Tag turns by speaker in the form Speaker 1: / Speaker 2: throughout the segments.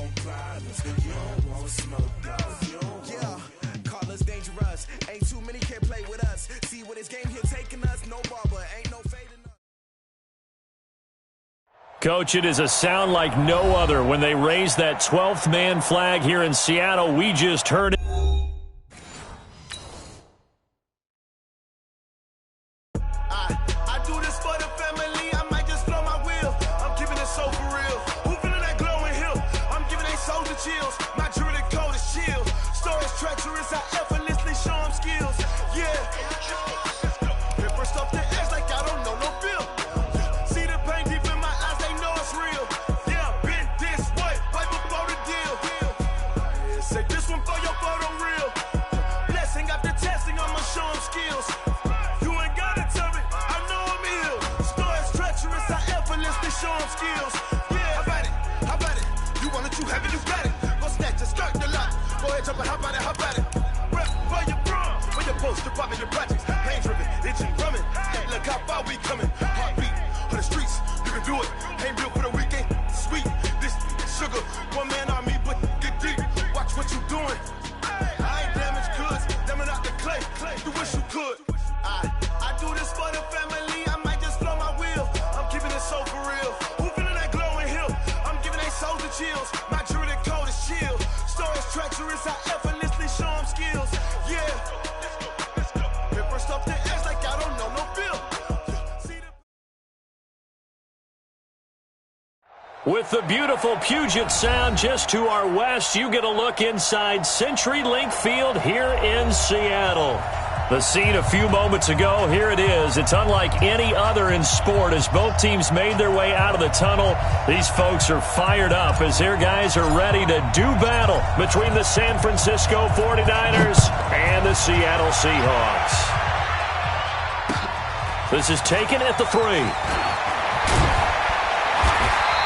Speaker 1: want problems. You don't want smoke, dog. Yeah, call us dangerous. Ain't too many can play with us. See what this game here taking us. No barber, ain't no fading us.
Speaker 2: Coach, it is a sound like no other when they raise that 12th man flag here in Seattle. We just heard it.
Speaker 1: I do this for the family. I might just blow my wheel. I'm keeping it so for real. Who feeling that glowing hill? I'm giving they soldier chills. My jewelry code is chill. Stories treacherous. I effortlessly show them skills. Yeah. Paper stuff the edge like I don't know no feel. See the pain deep in my eyes. They know it's real. Yeah, been this way right before the deal. Say this one for your photo real. Blessing after testing. I'ma show them skills. You ain't gotta tell me. I know I'm ill. Stories treacherous. I effortlessly show them skills. Yeah, how about it? You want it, you have it, you got it. Go snatch it, start the lot. Go ahead, jump it, how about it? Rep for your bro. For your poster, popping your projects. Pain driven, itching, drumming. Look how far we coming. Heartbeat on the streets. You can do it. Ain't built for the weekend. Sweet, this sugar. One man army, but get deep. Watch what you doing. I ain't damaged goods. Damn out the clay. You wish you could. I do this for the family. I might just blow my wheel. I'm keeping it so for real. Who feeling that glowing hill? I'm giving they soldier chills. My jewelry code is chill. Stories treacherous. I effortlessly show them skills. Yeah. Paper stuff the edge like I don't know no feel.
Speaker 2: With the beautiful Puget Sound just to our west, you get a look inside CenturyLink Field here in Seattle. The scene a few moments ago, here it is. It's unlike any other in sport as both teams made their way out of the tunnel. These folks are fired up as their guys are ready to do battle between the San Francisco 49ers and the Seattle Seahawks. This is taken at the 3.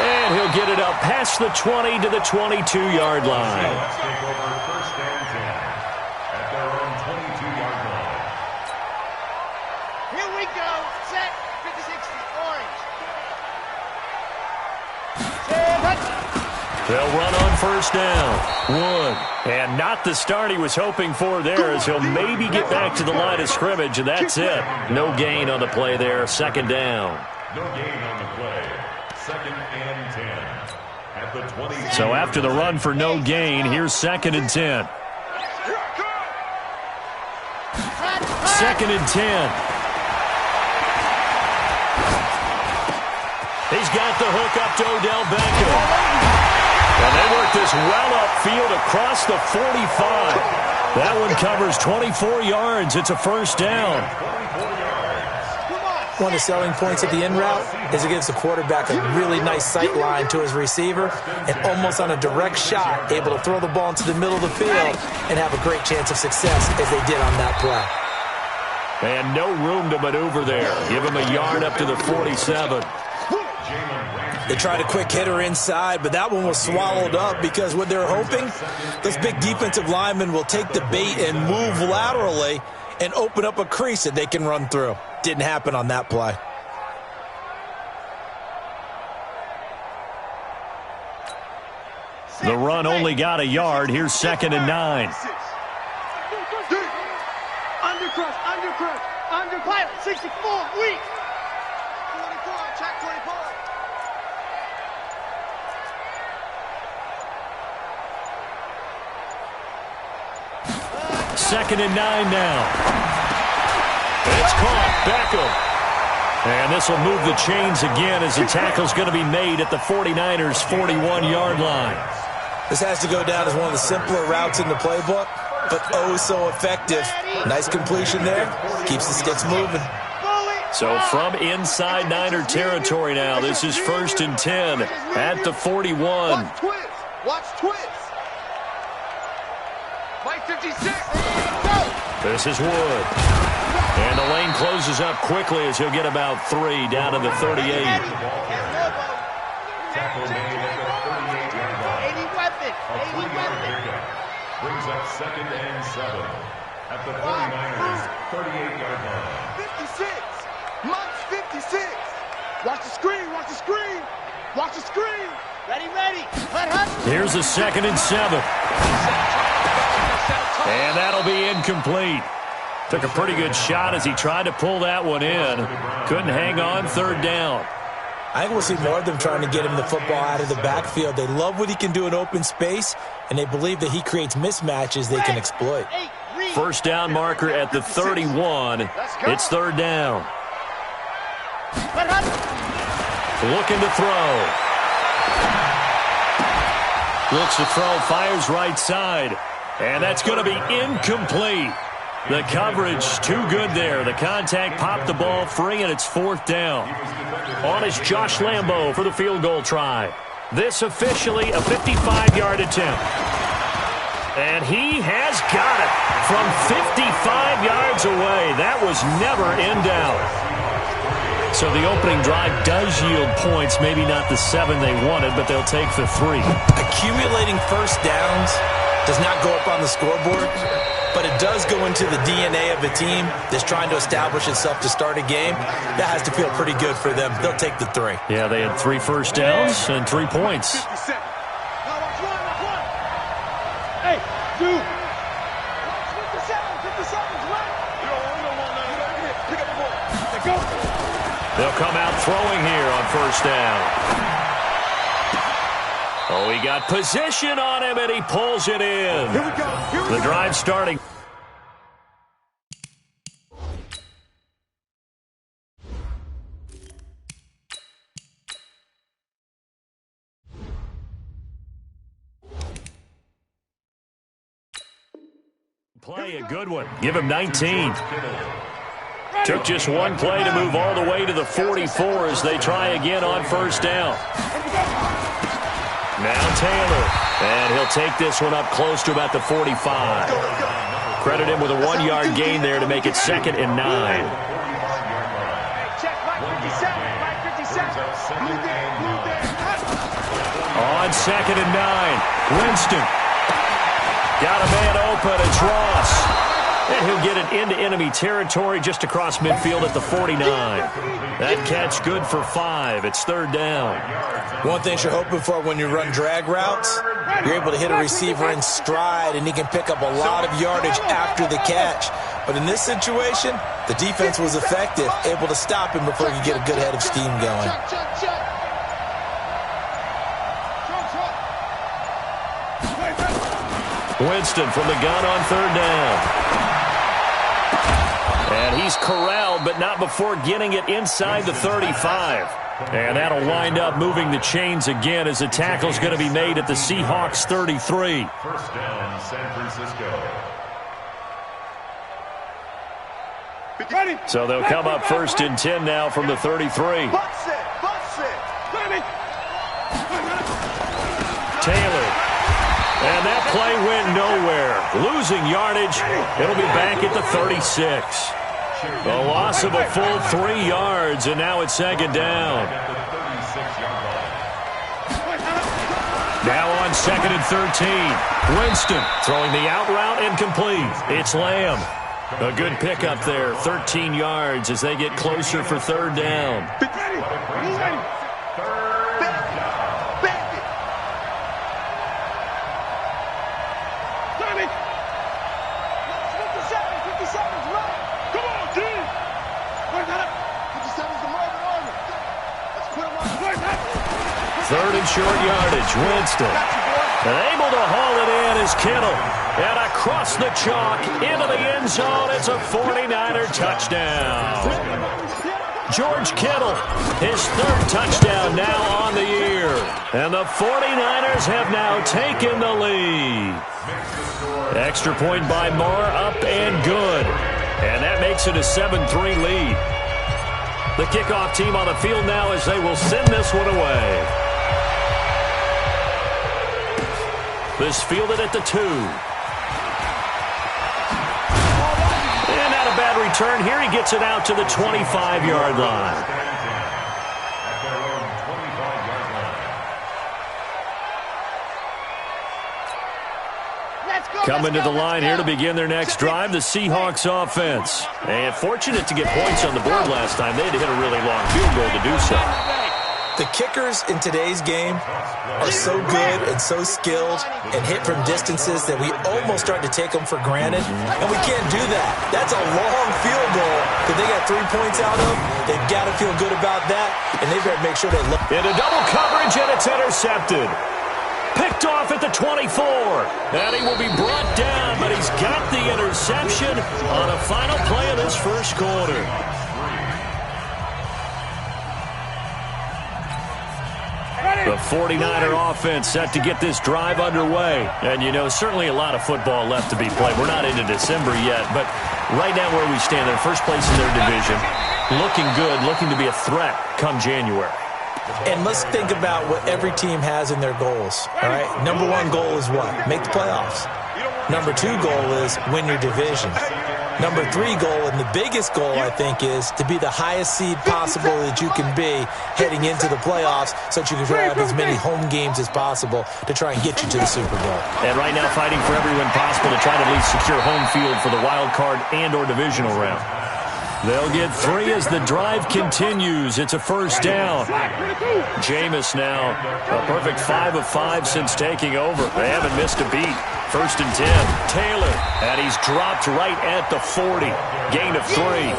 Speaker 2: And he'll get it up past the 20 to the 22-yard line.
Speaker 3: Take over first and 10 at their own 22-yard line.
Speaker 4: Here we go. Set. 50-60. Orange.
Speaker 2: They'll run on first down. Wood. And not the start he was hoping for there as he'll maybe get back to the line of scrimmage, and that's it. No gain on the play there. Second down.
Speaker 3: No gain on the play. Second and 10 at the 20.
Speaker 2: So after the run for no gain, here's second and 10. Second and 10. He's got the hook up to Odell Beckham. And they work this well upfield across the 45. That one covers 24 yards. It's a first down.
Speaker 5: One of the selling points of the in route is it gives the quarterback a really nice sight line to his receiver and almost on a direct shot able to throw the ball into the middle of the field and have a great chance of success as they did on that play.
Speaker 2: And no room to maneuver there. Give him a yard up to the 47.
Speaker 5: They tried a quick hitter inside, but that one was swallowed up because what they're hoping, those big defensive linemen will take the bait and move laterally and open up a crease that they can run through. Didn't happen on that play.
Speaker 2: The run only got a yard. Here's second and 9.
Speaker 4: Undercrush, underpilot, 64, weak. 24, check 24.
Speaker 2: Second and 9 now. It's caught. Beckham. And this will move the chains again as the tackle's going to be made at the 49ers' 41-yard line.
Speaker 5: This has to go down as one of the simpler routes in the playbook, but oh so effective. Nice completion there. Keeps the sticks moving.
Speaker 2: So from inside Niner territory now, this is first and 10 at the 41.
Speaker 4: Watch twist. Watch twist. Mike 56.
Speaker 2: This is Wood. And the lane closes up quickly as he'll get about 3 down to the 38.
Speaker 3: Tackle made at the 38-yard line.
Speaker 4: 80 weapon.
Speaker 3: A 3-yard pickup brings up second and 7 at the 49ers' 38-yard line.
Speaker 4: 56. Mike's 56. Watch the screen. Watch the screen. Watch the screen. Ready.
Speaker 2: Here's a 2nd and 7. And that'll be incomplete. Took a pretty good shot as he tried to pull that one in. Couldn't hang on 3rd down.
Speaker 5: I think we'll see more of them trying to get him the football out of the backfield. They love what he can do in open space, and they believe that he creates mismatches they can exploit.
Speaker 2: 1st down marker at the 31. It's 3rd down. Looking to throw. Looks to throw, fires right side. And that's going to be incomplete. The coverage too good there. The contact popped the ball free, and it's 4th down. On is Josh Lambo for the field goal try. This officially a 55-yard attempt. And he has got it from 55 yards away. That was never in doubt. So the opening drive does yield points, maybe not the 7 they wanted, but they'll take the 3.
Speaker 5: Accumulating 1st downs does not go up on the scoreboard, but it does go into the DNA of a team that's trying to establish itself to start a game. That has to feel pretty good for them. They'll take the 3.
Speaker 2: Yeah, they had 3 first downs and 3 points.
Speaker 4: Hey, dude. 57's right. Pick up the ball. Let's go.
Speaker 2: They'll come out throwing here on 1st down. Oh, he got position on him, and he pulls it in.
Speaker 4: Here we go.
Speaker 2: The drive starting. Play a good one. Give him 19. Took just one play to move all the way to the 44 as they try again on 1st down. Now Taylor. And he'll take this one up close to about the 45. Credit him with a 1-yard gain there to make it 2nd and 9. On 2nd and 9. Winston. Got a man open. It's Ross. And he'll get it into enemy territory just across midfield at the 49. That catch good for 5. It's 3rd down.
Speaker 5: One thing you're hoping for when you run drag routes, you're able to hit a receiver in stride, and he can pick up a lot of yardage after the catch. But in this situation, the defense was effective, able to stop him before he could get a good head of steam going.
Speaker 2: Winston from the gun on 3rd down. And he's corralled, but not before getting it inside the 35. And that'll wind up moving the chains again as the tackle's going to be made at the Seahawks 33.
Speaker 3: 1st down, San Francisco.
Speaker 2: So they'll come up 1st and 10 now from the 33. Taylor. And that play went nowhere. Losing yardage. It'll be back at the 36. A loss of a full 3 yards, and now it's 2nd down. Now on 2nd and 13. Winston throwing the out route incomplete. It's Lamb. A good pickup there. 13 yards as they get closer for 3rd down. Third and short yardage. Winston. And able to haul it in is Kittle. And across the chalk into the end zone. It's a 49er touchdown. George Kittle, his 3rd touchdown now on the year. And the 49ers have now taken the lead. Extra point by Moore, up and good. And that makes it a 7-3 lead. The kickoff team on the field now as they will send this one away. This fielded at the 2. And not a bad return here. He gets it out to the 25-yard line. Coming to the line here to begin their next drive, the Seahawks offense. And fortunate to get points on the board last time. They had to hit a really long field goal to do so.
Speaker 5: The kickers in today's game are so good and so skilled and hit from distances that we almost start to take them for granted, and we can't do that. That's a long field goal that they got 3 points out of. They've got to feel good about that, and they've got to make sure they look.
Speaker 2: Into double coverage, and it's intercepted. Picked off at the 24. And he will be brought down, but he's got the interception on a final play of this first quarter. The 49er offense set to get this drive underway. And, you know, certainly a lot of football left to be played. We're not into December yet, but right now where we stand, they're first place in their division. Looking good, looking to be a threat come January.
Speaker 5: And let's think about what every team has in their goals, all right? Number one goal is what? Make the playoffs. Number two goal is win your division. Number three goal, and the biggest goal, I think, is to be the highest seed possible that you can be heading into the playoffs so that you can grab as many home games as possible to try and get you to the Super Bowl.
Speaker 2: And right now fighting for every win possible to try to at least secure home field for the wild card and or divisional round. They'll get 3 as the drive continues. It's a first down. Jameis now a perfect 5 of 5 since taking over. They haven't missed a beat. First and 10. Taylor, and he's dropped right at the 40. Gain of 3.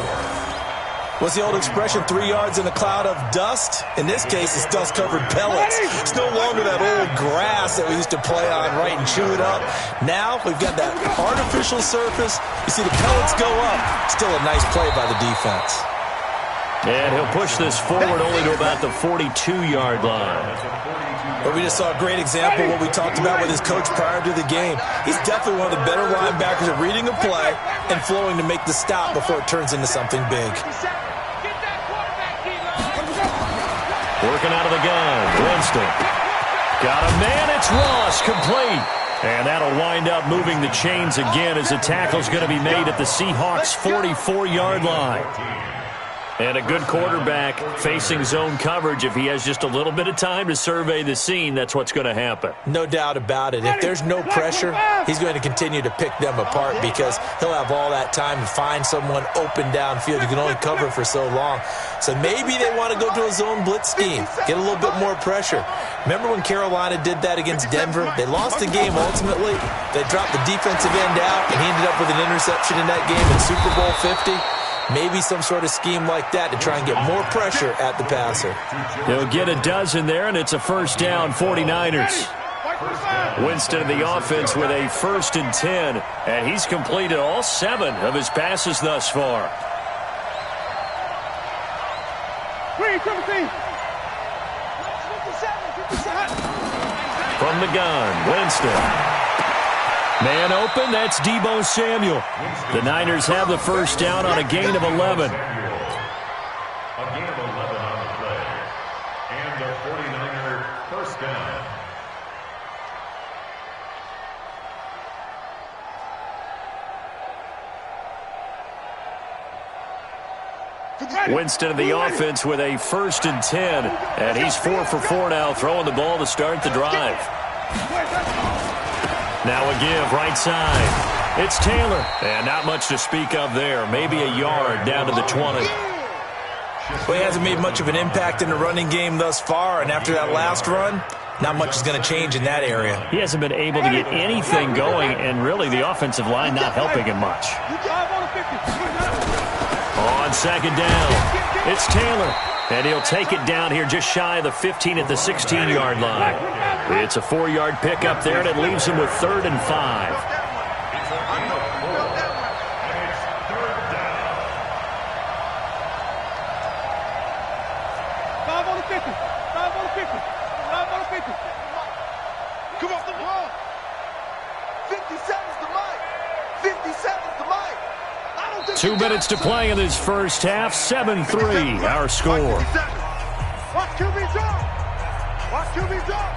Speaker 5: What's the old expression, 3 yards in a cloud of dust? In this case, it's dust-covered pellets. It's no longer that old grass that we used to play on, right, and chew it up. Now we've got that artificial surface. You see the pellets go up. Still a nice play by the defense.
Speaker 2: And he'll push this forward only to about the 42-yard line.
Speaker 5: But we just saw a great example of what we talked about with his coach prior to the game. He's definitely one of the better linebackers at reading a play and flowing to make the stop before it turns into something big.
Speaker 2: Working out of the gun, Winston. Got a man, it's Ross, complete. And that'll wind up moving the chains again as the tackle's going to be made at the Seahawks' 44-yard line. And a good quarterback facing zone coverage. If he has just a little bit of time to survey the scene, that's what's going to happen.
Speaker 5: No doubt about it. If there's no pressure, he's going to continue to pick them apart because he'll have all that time to find someone open downfield. You can only cover for so long. So maybe they want to go to a zone blitz scheme, get a little bit more pressure. Remember when Carolina did that against Denver? They lost the game ultimately. They dropped the defensive end out, and he ended up with an interception in that game in Super Bowl 50. Maybe some sort of scheme like that to try and get more pressure at the passer.
Speaker 2: He'll get a dozen there, and it's a first down, 49ers. Winston in the offense with a 1st and 10, and he's completed all 7 of his passes thus far. From the gun, Winston. Man open, that's Deebo Samuel. The Niners have the first down on a gain of 11.
Speaker 3: A gain of 11 on the play. And the 49er first down.
Speaker 2: Winston in the offense with a 1st and 10. And he's 4 for 4 now, throwing the ball to start the drive. Now a give, right side. It's Taylor. And not much to speak of there. Maybe a yard down to the 20.
Speaker 5: Well, he hasn't made much of an impact in the running game thus far. And after that last run, not much is going to change in that area.
Speaker 2: He hasn't been able to get anything going. And really the offensive line not helping him much. On second down, it's Taylor. And he'll take it down here just shy of the 15 at the 16-yard line. It's a 4-yard pickup there, and it leaves him with 3rd and 5.
Speaker 4: Come off the ball. 57's the mic. 57's the mic.
Speaker 2: 2 minutes to play in this first half. 7-3, our score.
Speaker 4: Watch QB drop. Watch QB drop.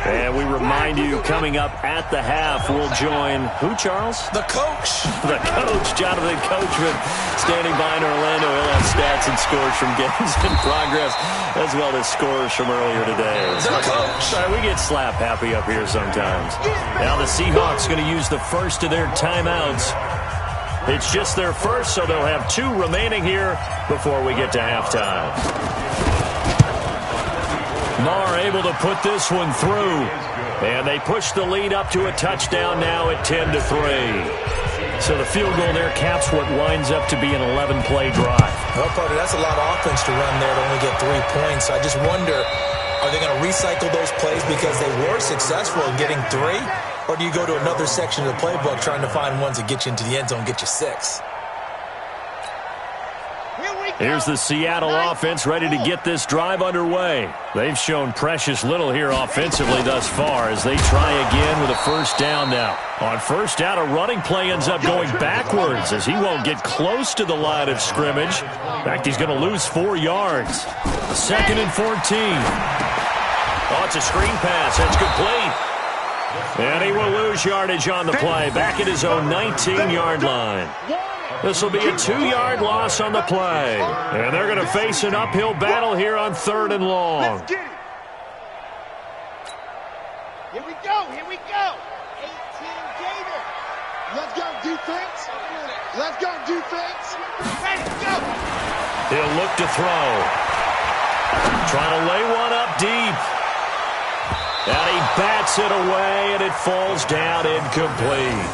Speaker 2: And we remind you, coming up at the half, we'll join who, Charles?
Speaker 5: The coach.
Speaker 2: The coach, Jonathan Coachman, standing by in Orlando. He'll have stats and scores from games in progress, as well as scores from earlier today.
Speaker 5: The coach.
Speaker 2: Sorry, we get slap happy up here sometimes. Now the Seahawks going to use the first of their timeouts. It's just their first, so they'll have 2 remaining here before we get to halftime. Marr able to put this one through. And they push the lead up to a touchdown now at 10-3. So the field goal there caps what winds up to be an 11-play drive.
Speaker 5: Well, partner, that's a lot of offense to run there to only get 3 points. I just wonder, are they going to recycle those plays because they were successful in getting 3? Or do you go to another section of the playbook trying to find ones that get you into the end zone and get you 6?
Speaker 2: Here's the Seattle offense ready to get this drive underway. They've shown precious little here offensively thus far as they try again with a first down now. On first down, a running play ends up going backwards as he won't get close to the line of scrimmage. In fact, he's going to lose 4 yards. 2nd and 14. Oh, it's a screen pass. That's complete. And he will lose yardage on the play. Back at his own 19-yard line. This will be a 2-yard loss on the play. And they're going to face an uphill battle here on 3rd and long.
Speaker 4: Let's get it. Here we go. Here we go. 18 Gator. Let's go, defense. Let's go, defense. Let's go.
Speaker 2: He'll look to throw. Trying to lay one up deep. And he bats it away, and it falls down incomplete.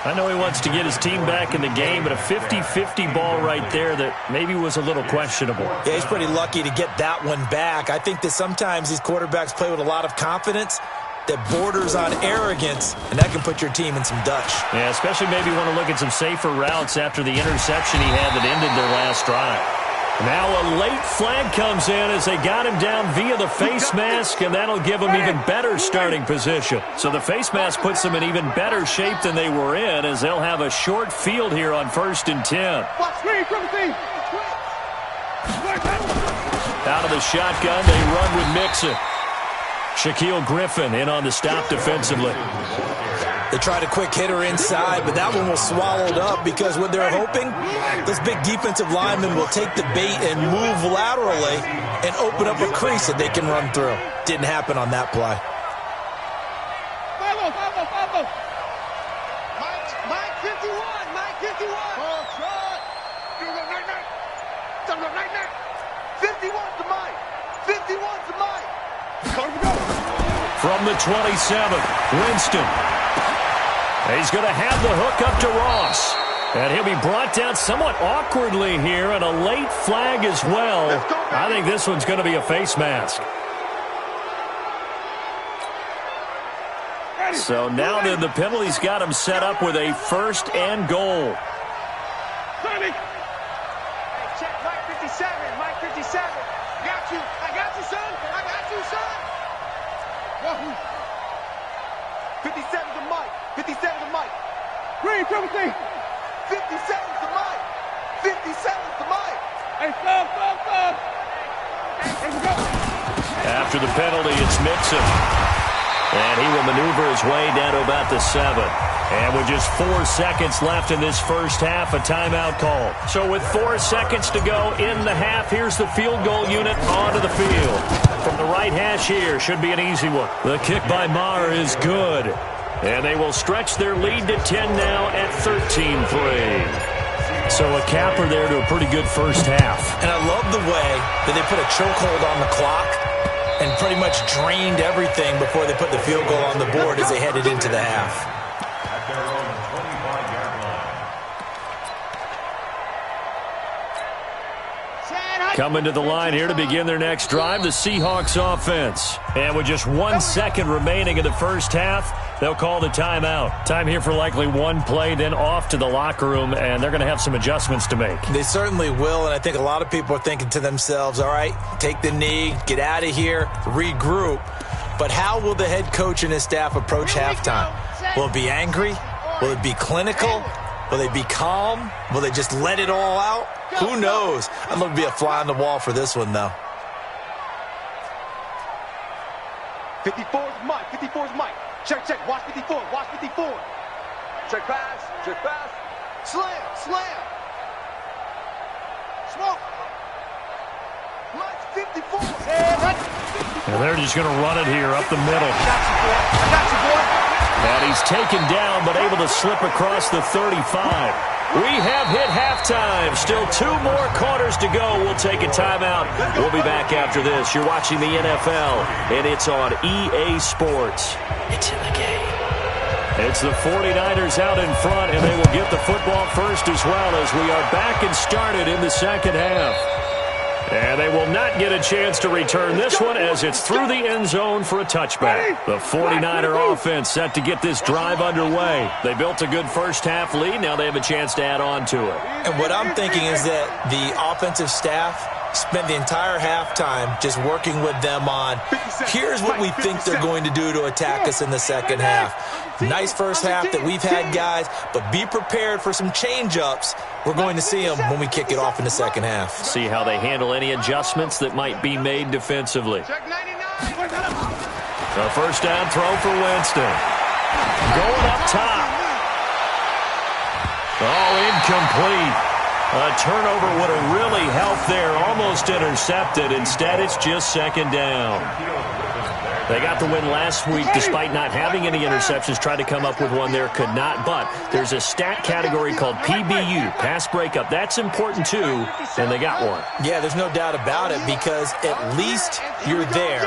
Speaker 2: I know he wants to get his team back in the game, but a 50-50 ball right there that maybe was a little questionable.
Speaker 5: Yeah, he's pretty lucky to get that one back. I think that sometimes these quarterbacks play with a lot of confidence that borders on arrogance, and that can put your team in some Dutch.
Speaker 2: Yeah, especially maybe want to look at some safer routes after the interception he had that ended their last drive. Now a late flag comes in as they got him down via the face mask, and that'll give him even better starting position. So the face mask puts them in even better shape than they were in as they'll have a short field here on 1st and 10. Out of the shotgun, they run with Mixon. Shaquille Griffin in on the stop defensively.
Speaker 5: They tried a quick hitter inside, but that one was swallowed up because what they're hoping, this big defensive lineman will take the bait and move laterally and open up a crease that they can run through. Didn't happen on that play.
Speaker 4: Follow. Mike 51. Mike 51. Oh, try. Go, night. 51's the Mike. 51's the Mike. Go.
Speaker 2: From the 27th, Winston. He's going to have the hook up to Ross. And he'll be brought down somewhat awkwardly here, and a late flag as well. I think this one's going to be a face mask. So now then the penalty's got him set up with a 1st and goal.
Speaker 4: Hey, check Mike 57. Mike 57. Got you. I got you, son. 57's the Mike. 57's the Mike. Green, come with me. 57's the Mike. 57's the Mike. Hey, stop. Here we go.
Speaker 2: After the penalty, it's Mixon. And he will maneuver his way down to about the 7. And with just 4 seconds left in this first half, a timeout call. So with 4 seconds to go in the half, here's the field goal unit onto the field. From the right hash here, should be an easy one. The kick by Marr is good. And they will stretch their lead to 10 now at 13-3. So a capper there to a pretty good first half.
Speaker 5: And I love the way that they put a chokehold on the clock and pretty much drained everything before they put the field goal on the board as they headed into the half.
Speaker 2: Coming to the line here to begin their next drive, the Seahawks offense. And with just 1 second remaining in the first half, they'll call the timeout. Time here for likely one play, then off to the locker room, and they're going to have some adjustments to make.
Speaker 5: They certainly will, and I think a lot of people are thinking to themselves, all right, take the knee, get out of here, regroup. But how will the head coach and his staff approach halftime? Will it be angry? Will it be clinical? Will they be calm? Will they just let it all out? Who knows? I'd love to be a fly on the wall for this one, though.
Speaker 4: 54's Mike. 54's Mike. Check. Watch 54. Watch 54. Check pass. Slam. Smoke. Mike's 54.
Speaker 2: And they're just going to run it here up the middle.
Speaker 4: I got you, boy.
Speaker 2: And he's taken down, but able to slip across the 35. We have hit halftime. Still 2 more quarters to go. We'll take a timeout. We'll be back after this. You're watching the NFL, and it's on EA Sports. It's in the game. It's the 49ers out in front, and they will get the football first as well as we are back and started in the second half. And they will not get a chance to return this one as it's through the end zone for a touchback. The 49er offense set to get this drive underway. They built a good first half lead. Now they have a chance to add on to it.
Speaker 5: And what I'm thinking is that the offensive staff spent the entire halftime just working with them on, here's what we think they're going to do to attack us in the second half. Nice first half that we've had, guys, but be prepared for some change-ups. We're going to see them when we kick it off in the second half.
Speaker 2: See how they handle any adjustments that might be made defensively. A first down throw for Winston. Going up top. Oh, incomplete. A turnover would have really helped there. Almost intercepted. Instead, it's just second down. They got the win last week despite not having any interceptions. Tried to come up with one there, could not. But there's a stat category called PBU, pass breakup. That's important too, and they got one.
Speaker 5: Yeah, there's no doubt about it because at least you're there,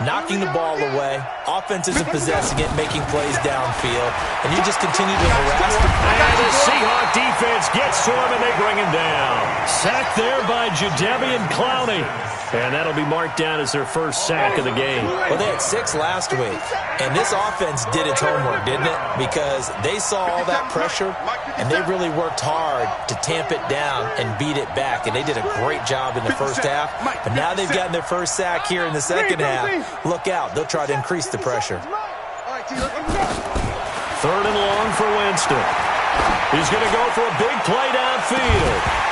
Speaker 5: knocking the ball away. Offense isn't possessing it, making plays downfield, and you just continue to harass them.
Speaker 2: And the Seahawk defense gets to him, and they bring him down. Sacked there by Jadeveon Clowney. And that'll be marked down as their first sack of the game.
Speaker 5: Well, they had 6 last week, and this offense did its homework, didn't it? Because they saw all that pressure, and they really worked hard to tamp it down and beat it back, and they did a great job in the first half. But now they've gotten their first sack here in the second half. Look out. They'll try to increase the pressure.
Speaker 2: Third and long for Winston. He's going to go for a big play downfield.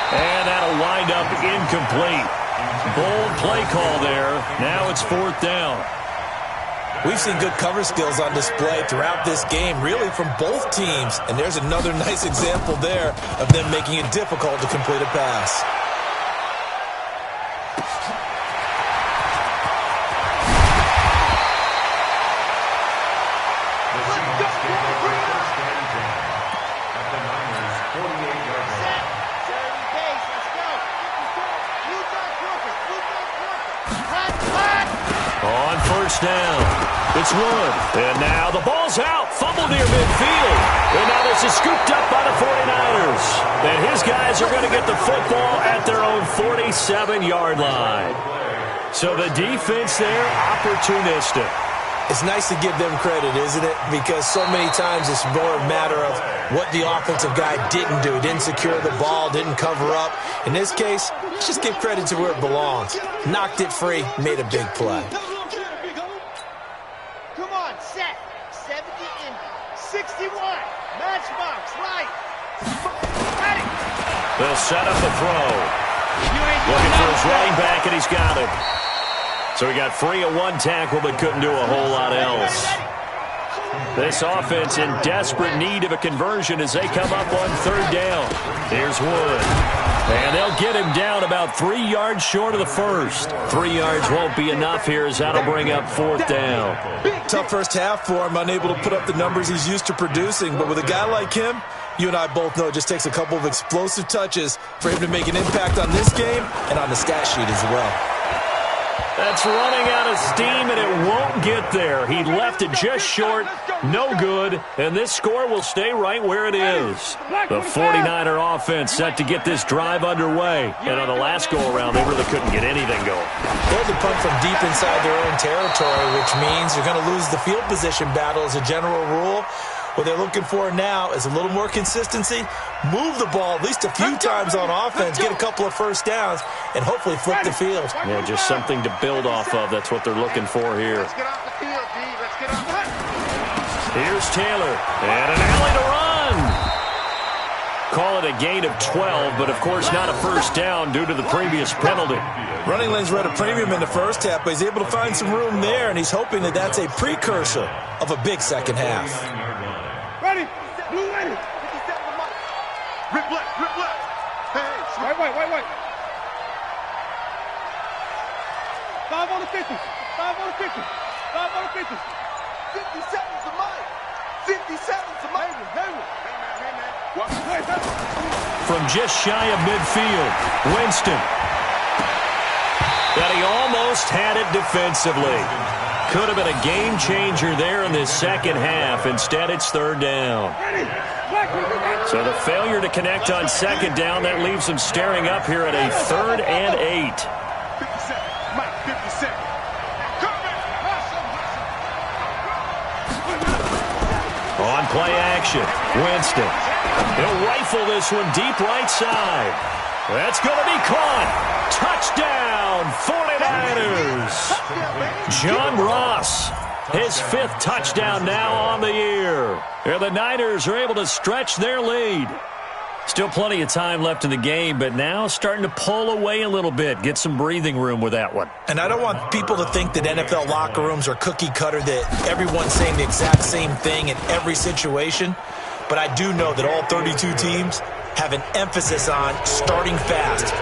Speaker 2: And that'll wind up incomplete. Bold play call there. Now it's fourth down.
Speaker 5: We've seen good cover skills on display throughout this game, really from both teams. And there's another nice example there of them making it difficult to complete a pass.
Speaker 2: Down. It's Wood. And now the ball's out. Fumble near midfield. And now this is scooped up by the 49ers. And his guys are going to get the football at their own 47-yard line. So the defense there, opportunistic.
Speaker 5: It's nice to give them credit, isn't it? Because so many times it's more a matter of what the offensive guy didn't do. Didn't secure the ball, didn't cover up. In this case, let's just give credit to where it belongs. Knocked it free, made a big play.
Speaker 4: Set 70 and 61. Matchbox right.
Speaker 2: They'll set up the throw. Looking for his running back, and he's got him. So he got free of one tackle, but couldn't do a whole lot else. This offense in desperate need of a conversion as they come up on third down. Here's Wood. And they'll get him down about 3 yards short of the first. 3 yards won't be enough here as that'll bring up fourth down.
Speaker 5: Tough first half for him, unable to put up the numbers he's used to producing. But with a guy like him, you and I both know it just takes a couple of explosive touches for him to make an impact on this game and on the stat sheet as well.
Speaker 2: That's running out of steam, and it won't get there. He left it just short, no good, and this score will stay right where it is. The 49er offense set to get this drive underway, and on the last go-around, they really couldn't get anything going.
Speaker 5: They had to punt from deep inside their own territory, which means you're going to lose the field position battle as a general rule. What they're looking for now is a little more consistency, move the ball at least a few times on offense, get a couple of first downs, and hopefully flip the field.
Speaker 2: Yeah, just something to build off of. That's what they're looking for here. Here's Taylor, and an alley to run. Call it a gain of 12, but of course not a first down due to the previous penalty.
Speaker 5: Running lanes were at a premium in the first half, but he's able to find some room there, and he's hoping that that's a precursor of a big second half.
Speaker 4: Ready. Blue ready. Rip left. Hey, wait. 5 on the 50. 5 on the 50. 5 on the 50. 50 seconds to Mike. 50 seconds to Mike.
Speaker 2: From just shy of midfield, Winston. And he almost had it defensively. Could have been a game changer there in this second half. Instead, it's third down. So the failure to connect on second down, that leaves them staring up here at a 3rd and 8.
Speaker 4: 50 seconds. Mike, 50 seconds.
Speaker 2: On play action, Winston. He'll rifle this one deep right side. That's going to be caught. Touchdown, 49ers. John Ross, his 5th touchdown now on the year. And the Niners are able to stretch their lead. Still plenty of time left in the game, but now starting to pull away a little bit. Get some breathing room with that one.
Speaker 5: And I don't want people to think that NFL locker rooms are cookie cutter, that everyone's saying the exact same thing in every situation. But I do know that all 32 teams have an emphasis on starting fast.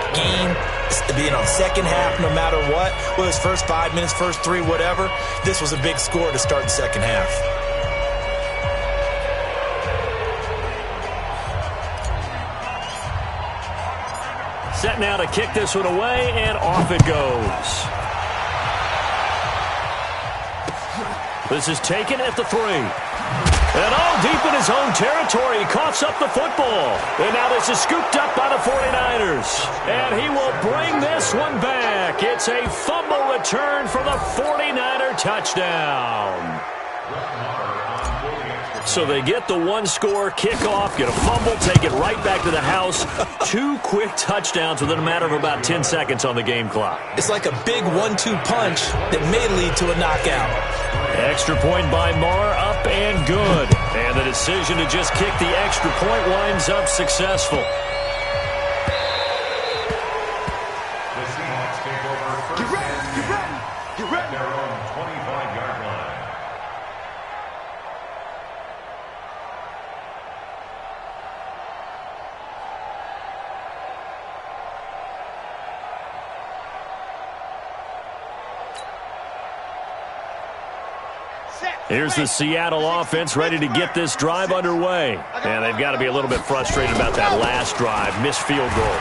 Speaker 5: Second half, no matter what. Whether it's first 5 minutes, first 3, whatever. This was a big score to start the second half.
Speaker 2: Set now to kick this one away, and off it goes. This is taken at the 3. And all deep in his own territory, he coughs up the football. And now this is scooped up by the 49ers. And he will bring this one back. It's a fumble return for the 49er touchdown. So they get the 1-score kickoff, get a fumble, take it right back to the house. 2 quick touchdowns within a matter of about 10 seconds on the game clock.
Speaker 5: It's like a big 1-2 punch that may lead to a knockout.
Speaker 2: Extra point by Marr, up and good. And the decision to just kick the extra point winds up successful.
Speaker 3: The Seahawks take over first and 10 at their own 25-yard line.
Speaker 2: Here's the Seattle offense ready to get this drive underway. And they've got to be a little bit frustrated about that last drive. Missed field goal.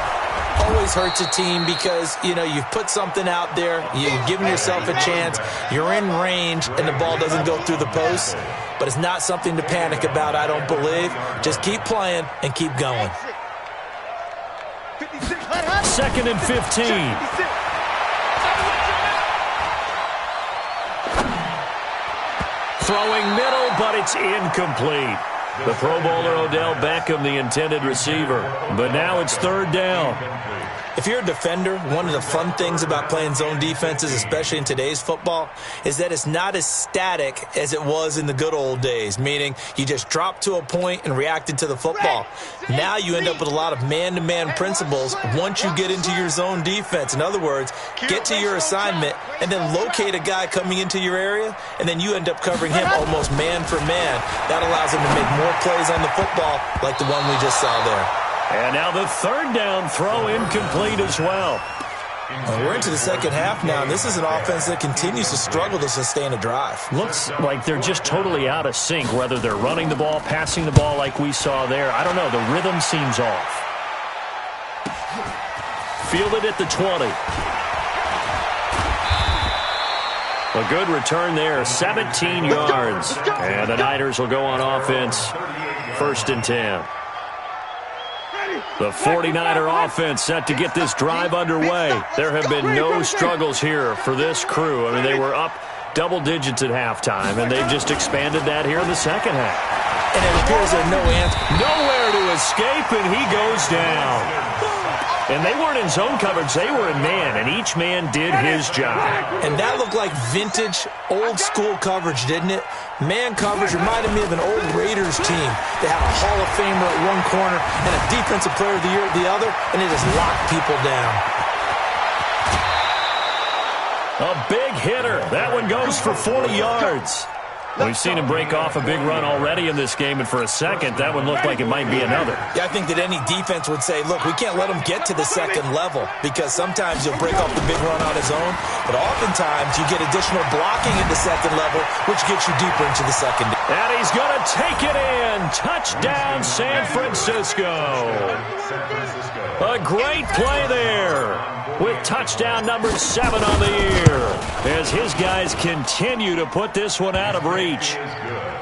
Speaker 5: Always hurts a team because, you've put something out there, you've given yourself a chance, you're in range, and the ball doesn't go through the posts. But it's not something to panic about, I don't believe. Just keep playing and keep going.
Speaker 2: 2nd and 15. Throwing middle, but it's incomplete. The Pro Bowler Odell Beckham, the intended receiver. But now it's 3rd down.
Speaker 5: If you're a defender, one of the fun things about playing zone defenses, especially in today's football, is that it's not as static as it was in the good old days, meaning you just drop to a point and reacted to the football. Now you end up with a lot of man-to-man principles once you get into your zone defense. In other words, get to your assignment and then locate a guy coming into your area, and then you end up covering him almost man for man. That allows him to make more plays on the football like the one we just saw there.
Speaker 2: And now the 3rd down throw incomplete as well.
Speaker 5: We're into the second half now. This is an offense that continues to struggle to sustain a drive.
Speaker 2: Looks like they're just totally out of sync, whether they're running the ball, passing the ball like we saw there. I don't know. The rhythm seems off. Fielded at the 20. A good return there, 17 yards. And the Niners will go on offense, 1st and 10. The 49er offense set to get this drive underway. There have been no struggles here for this crew. I mean, they were up double digits at halftime, and they've just expanded that here in the second half.
Speaker 5: And it appears there's no answer.
Speaker 2: Nowhere to escape, and he goes down. And they weren't in zone coverage. They were in man, and each man did his job.
Speaker 5: And that looked like vintage, old-school coverage, didn't it? Man coverage reminded me of an old Raiders team. They had a Hall of Famer at one corner and a Defensive Player of the Year at the other, and they just locked people down.
Speaker 2: A big hitter. That one goes for 40 yards. We've seen him break off a big run already in this game, and for a second, that one looked like it might be another.
Speaker 5: Yeah, I think that any defense would say, look, we can't let him get to the second level because sometimes he'll break off the big run on his own, but oftentimes you get additional blocking at the second level, which gets you deeper into the second.
Speaker 2: And he's going to take it in. Touchdown, San Francisco. A great play there with touchdown number 7 on the year as his guys continue to put this one out of reach.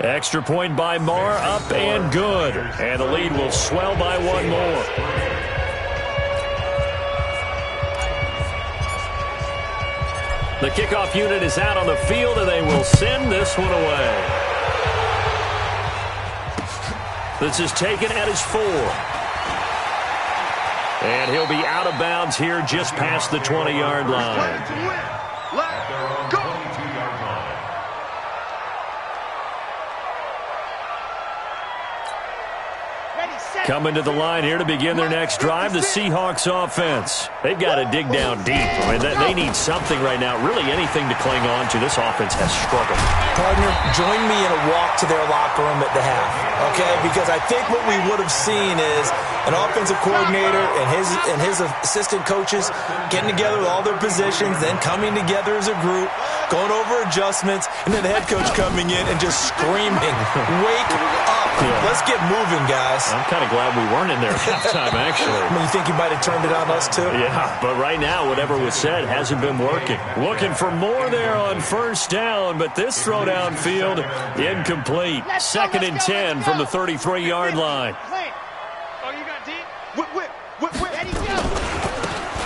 Speaker 2: Extra point by Marr, up and good. And the lead will swell by one more. The kickoff unit is out on the field, and they will send this one away. This is taken at his 4. And he'll be out of bounds here just past the 20-yard line. Coming to the line here to begin their next drive, the Seahawks offense. They've got to dig down deep. I mean, they need something right now, really anything to cling on to. This offense has struggled.
Speaker 5: Partner, join me in a walk to their locker room at the half, okay? Because I think what we would have seen is an offensive coordinator and his assistant coaches getting together with all their positions, then coming together as a group, going over adjustments, and then the head coach coming in and just screaming, wake up. Yeah. Let's get moving, guys.
Speaker 2: I'm kind of glad we weren't in there at halftime, actually.
Speaker 5: I mean, you think he might have turned it on us, too?
Speaker 2: Yeah, but right now, whatever was said hasn't been working. Looking for more there on first down, but this throw downfield, incomplete. Second and 10 from the 33-yard line.
Speaker 4: Oh, you got deep? Whip. Ready, go.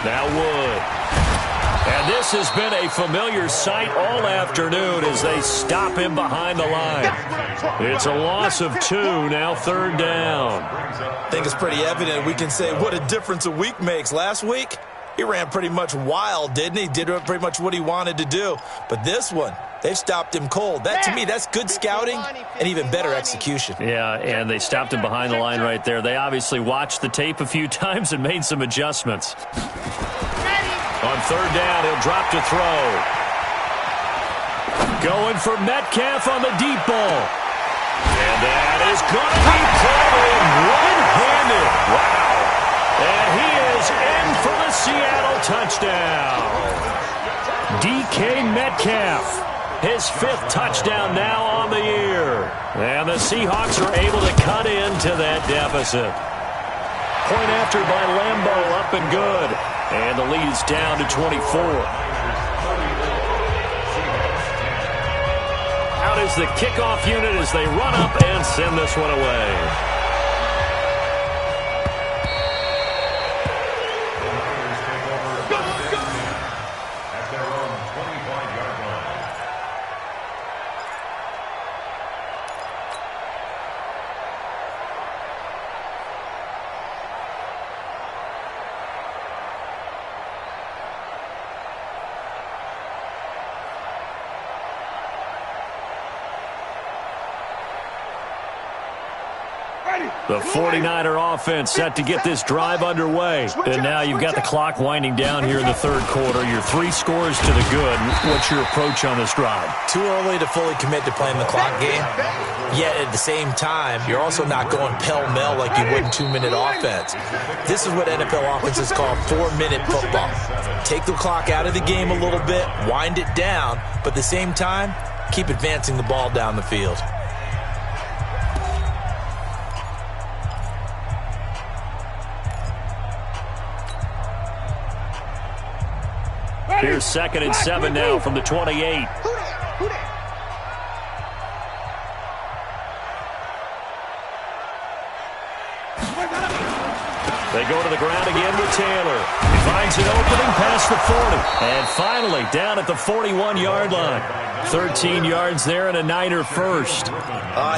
Speaker 2: Now Wood. And this has been a familiar sight all afternoon as they stop him behind the line. It's a loss of 2, now third down.
Speaker 5: I think it's pretty evident. We can say what a difference a week makes. Last week, he ran pretty much wild, didn't he? Did pretty much what he wanted to do. But this one, they've stopped him cold. That, to me, that's good scouting and even better execution.
Speaker 2: Yeah, and they stopped him behind the line right there. They obviously watched the tape a few times and made some adjustments. On third down, he'll drop to throw. Going for Metcalf on the deep ball. And that is going to be played one-handed. Wow. And he is in for the Seattle touchdown. DK Metcalf, his 5th touchdown now on the year. And the Seahawks are able to cut into that deficit. Point after by Lambeau, up and good. And the lead is down to 24. Out is the kickoff unit as they run up and send this one away. The 49er offense set to get this drive underway. And now you've got the clock winding down here in the third quarter. Your 3 scores to the good. What's your approach on this drive?
Speaker 5: Too early to fully commit to playing the clock game. Yet at the same time, you're also not going pell-mell like you would in 2-minute offense. This is what NFL offenses call 4-minute football. Take the clock out of the game a little bit, wind it down, but at the same time, keep advancing the ball down the field.
Speaker 2: Here's 2nd and 7 now from the 28. They go to the ground again with Taylor. He finds an opening past the 40. And finally down at the 41-yard line. 13 yards there and a Niner first.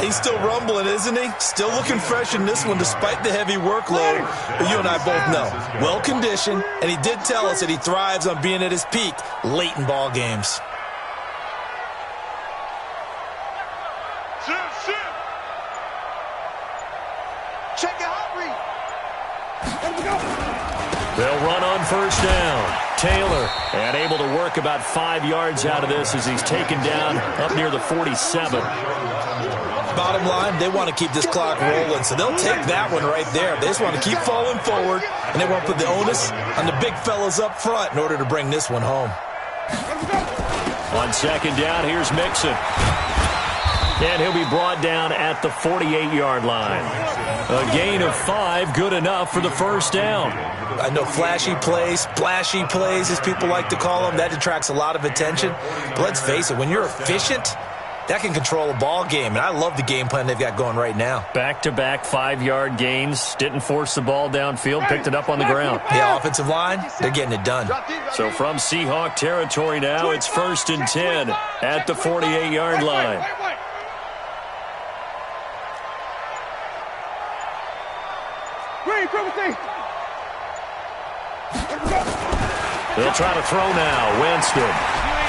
Speaker 5: He's still rumbling, isn't he? Still looking fresh in this one despite the heavy workload. But you and I both know, well-conditioned, and he did tell us that he thrives on being at his peak late in ball games.
Speaker 4: Check it out, read.
Speaker 2: They'll run on first down. Taylor, and able to work about 5 yards out of this as he's taken down up near the 47.
Speaker 5: Bottom line, they want to keep this clock rolling, so they'll take that one right there. They just want to keep falling forward, and they want to put the onus on the big fellas up front in order to bring this one home.
Speaker 2: On second down, here's Mixon. And he'll be brought down at the 48-yard line. A gain of 5, good enough for the first down.
Speaker 5: I know flashy plays, splashy plays, as people like to call them, that attracts a lot of attention. But let's face it, when you're efficient, that can control a ball game. And I love the game plan they've got going right now.
Speaker 2: Back-to-back 5-yard gains. Didn't force the ball downfield. Picked it up on the ground.
Speaker 5: The offensive line, they're getting it done.
Speaker 2: So from Seahawk territory now, it's 1st and 10 at the 48-yard line. They'll try to throw now. Winston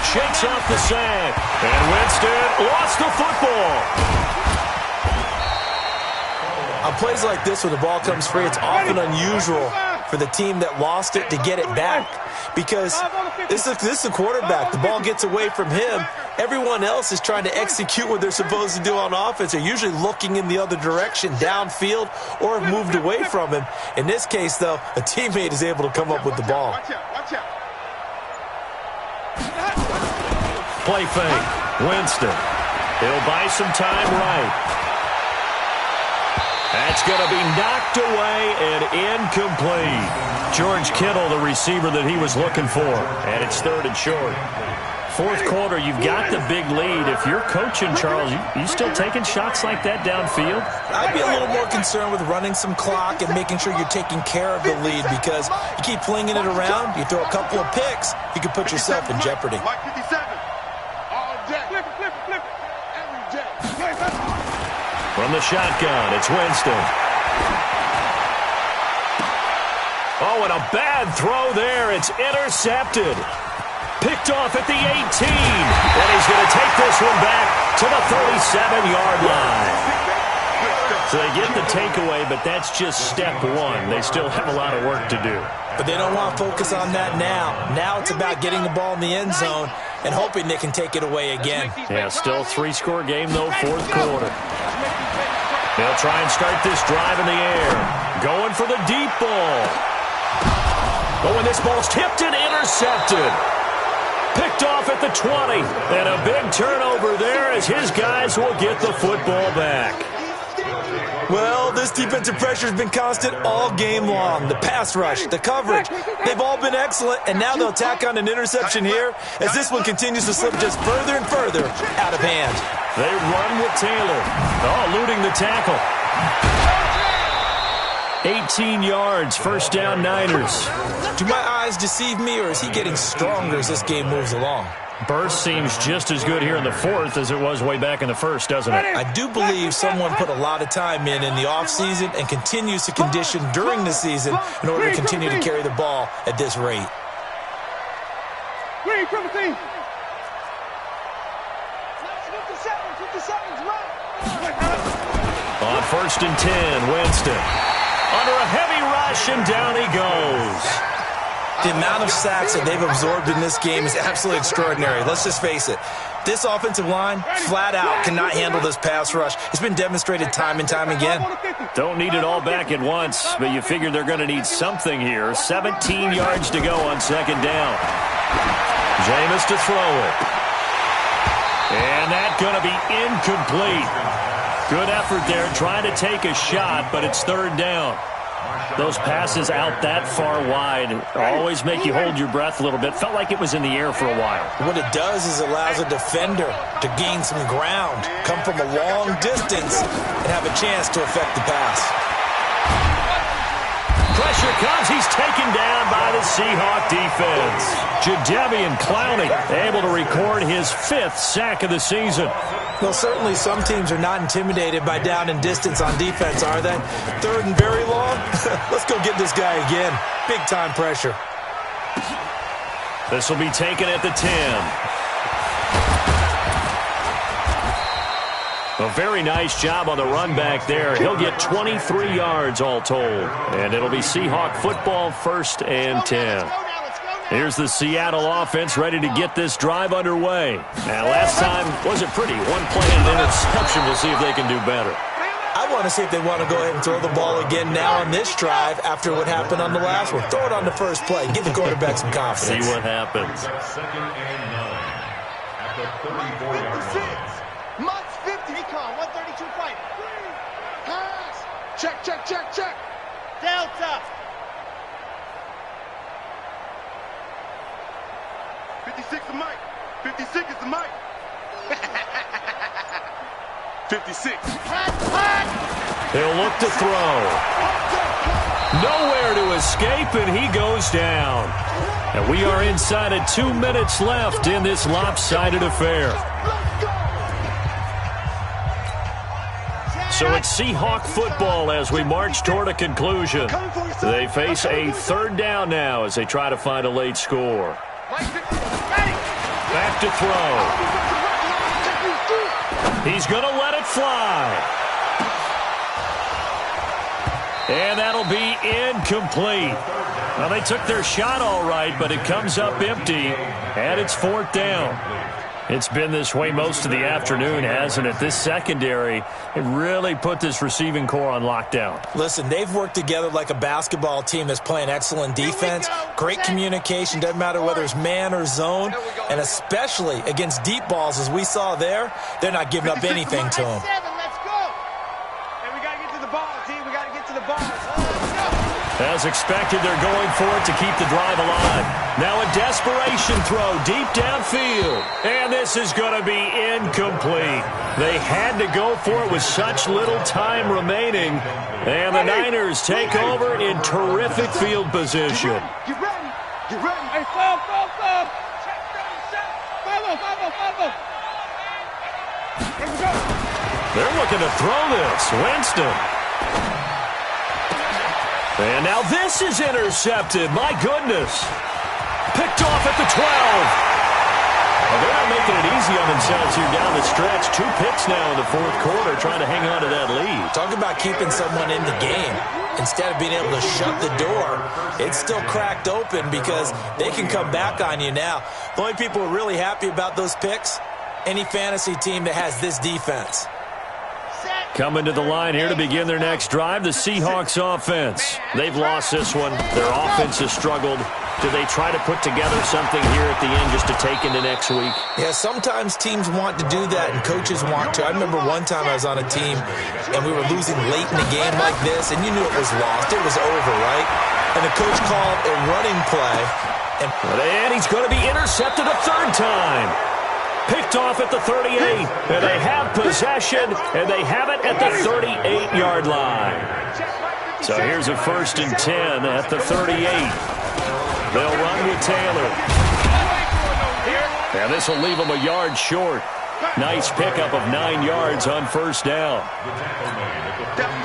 Speaker 2: shakes off the sack. And Winston lost the football.
Speaker 5: On plays like this where the ball comes free, it's often unusual for the team that lost it to get it back. Because this is a quarterback. The ball gets away from him. Everyone else is trying to execute what they're supposed to do on offense. They're usually looking in the other direction, downfield, or have moved away from him. In this case, though, a teammate is able to come up with the ball.
Speaker 2: Play fake. Winston. He'll buy some time right. That's going to be knocked away and incomplete. George Kittle, the receiver that he was looking for. And it's 3rd and short. Fourth quarter, you've got the big lead. If you're coaching, Charles, you still taking shots like that downfield?
Speaker 5: I'd be a little more concerned with running some clock and making sure you're taking care of the lead, because you keep flinging it around, you throw a couple of picks, you can put yourself in jeopardy.
Speaker 2: From the shotgun, it's Winston. Oh, and a bad throw there. It's intercepted. Picked off at the 18. And he's going to take this one back to the 37-yard line. So they get the takeaway, but that's just step one. They still have a lot of work to do.
Speaker 5: But they don't want to focus on that now. Now it's about getting the ball in the end zone and hoping they can take it away again.
Speaker 2: Yeah, still 3-score game, though, fourth quarter. They'll try and start this drive in the air. Going for the deep ball. Oh, and this ball's tipped and intercepted. Picked off at the 20. And a big turnover there as his guys will get the football back.
Speaker 5: Well, this defensive pressure has been constant all game long. The pass rush, the coverage, they've all been excellent, and now they'll tack on an interception here as this one continues to slip just further and further out of hand.
Speaker 2: They run with Taylor. Oh, eluding the tackle. 18 yards, first down Niners.
Speaker 5: Do my eyes deceive me, or is he getting stronger as this game moves along?
Speaker 2: Burst seems just as good here in the fourth as it was way back in the first, doesn't it?
Speaker 5: I do believe someone put a lot of time in the offseason and continues to condition during the season in order to continue to carry the ball at this rate.
Speaker 2: On 1st and 10, Winston. Under a heavy rush, and down he goes.
Speaker 5: The amount of sacks that they've absorbed in this game is absolutely extraordinary. Let's just face it. This offensive line, flat out, cannot handle this pass rush. It's been demonstrated time and time again.
Speaker 2: Don't need it all back at once, but you figure they're going to need something here. 17 yards to go on second down. Jameis to throw it. And that's going to be incomplete. Good effort there, trying to take a shot, but it's third down. Those passes out that far wide always make you hold your breath a little bit. Felt like it was in the air for a while.
Speaker 5: What it does is it allows a defender to gain some ground, come from a long distance, and have a chance to affect the pass.
Speaker 2: Pressure comes. He's taken down by the Seahawk defense. Jadeveon Clowney able to record his 5th sack of the season.
Speaker 5: Well, certainly some teams are not intimidated by down and distance on defense, are they? Third and very long? Let's go get this guy again. Big-time pressure.
Speaker 2: This will be taken at the 10. A very nice job on the run back there. He'll get 23 yards all told. And it'll be Seahawk football, 1st and 10. Here's the Seattle offense ready to get this drive underway. Now, last time wasn't pretty. One play and an interception. We'll see if they can do better.
Speaker 5: I want to see if they want to go ahead and throw the ball again now on this drive after what happened on the last one. Throw it on the first play. Give the quarterback some confidence.
Speaker 2: See what happens.
Speaker 3: Second and 9 at the 34-yard line.
Speaker 4: Mutz 50. Recon, 132 fight. Pass. Check, check, check, check. Delta. 56 is Mike. 56 is the Mike. 56.
Speaker 2: He'll look to throw. Nowhere to escape, and he goes down. And we are inside of 2 minutes left in this lopsided affair. So it's Seahawk football as we march toward a conclusion. They face a third down now as they try to find a late score. Back to throw. He's going to let it fly. And that'll be incomplete. Well, they took their shot all right, but it comes up empty, and it's fourth down. It's been this way most of the afternoon, hasn't it? This secondary, it really put this receiving core on lockdown.
Speaker 5: Listen, they've worked together like a basketball team that's playing excellent defense. Great communication, doesn't matter whether it's man or zone. And especially against deep balls, as we saw there, they're not giving up anything to them.
Speaker 4: Let's go. And we got to get to the ball, team. We got to get to the ball.
Speaker 2: As expected, they're going for it to keep the drive alive. Now a desperation throw deep downfield. And this is going to be incomplete. They had to go for it with such little time remaining. And the Niners take over in terrific field position.
Speaker 4: Get ready. Get ready. Hey, fall. Check, follow. Here we go.
Speaker 2: They're looking to throw this. Winston. And now this is intercepted. My goodness. Picked off at the 12. Well, they're not making it easy on themselves here down the stretch. 2 picks now in the fourth quarter trying to hang on to that lead.
Speaker 5: Talk about keeping someone in the game. Instead of being able to shut the door, it's still cracked open because they can come back on you now. The only people who are really happy about those picks, any fantasy team that has this defense.
Speaker 2: Coming to the line here to begin their next drive, the Seahawks offense. They've lost this one. Their offense has struggled. Do they try to put together something here at the end just to take into next week?
Speaker 5: Yeah, sometimes teams want to do that and coaches want to. I remember one time I was on a team and we were losing late in a game like this and you knew it was lost. It was over, right? And the coach called a running play.
Speaker 2: And he's going to be intercepted a third time. Picked off at the 38, and they have possession, and they have it at the 38-yard line. So here's a 1st and 10 at the 38. They'll run with Taylor. And this will leave them a yard short. Nice pickup of 9 yards on first down.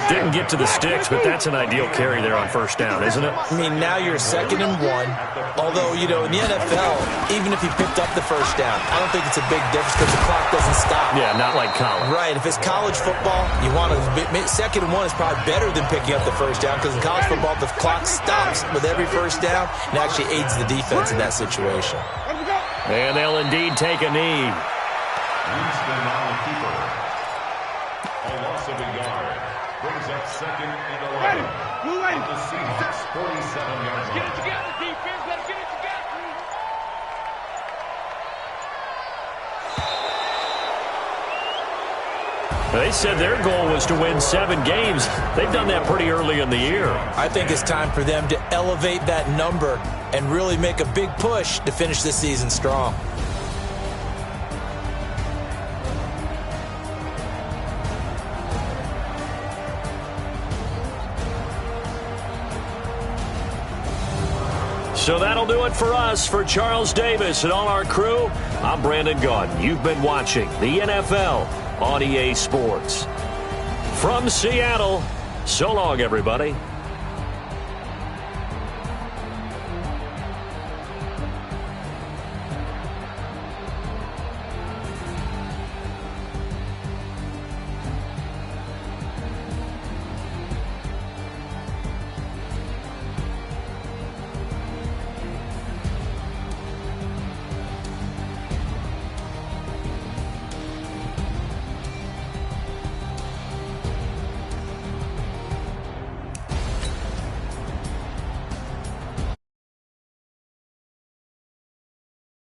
Speaker 2: Didn't get to the sticks, but that's an ideal carry there on first down, isn't it?
Speaker 5: I mean, now you're 2nd and 1. Although, you know, in the NFL, even if he picked up the first down, I don't think it's a big difference because the clock doesn't stop.
Speaker 2: Yeah, not like college.
Speaker 5: Right. If it's college football, you want to 2nd and 1 is probably better than picking up the first down because in college football, the clock stops with every first down and actually aids the defense in that situation.
Speaker 2: And they'll indeed take a knee.
Speaker 3: Winston on the keeper. A loss of a yard. Brings up 2nd and 11. At the Seahawks 47-yard line.
Speaker 4: Get it together, defense. Let's get it together.
Speaker 2: They said their goal was to win 7 games. They've done that pretty early in the year.
Speaker 5: I think it's time for them to elevate that number and really make a big push to finish this season strong.
Speaker 2: So that'll do it for us. For Charles Davis and all our crew, I'm Brandon Gaudin. You've been watching the NFL on EA Sports. From Seattle, so long, everybody.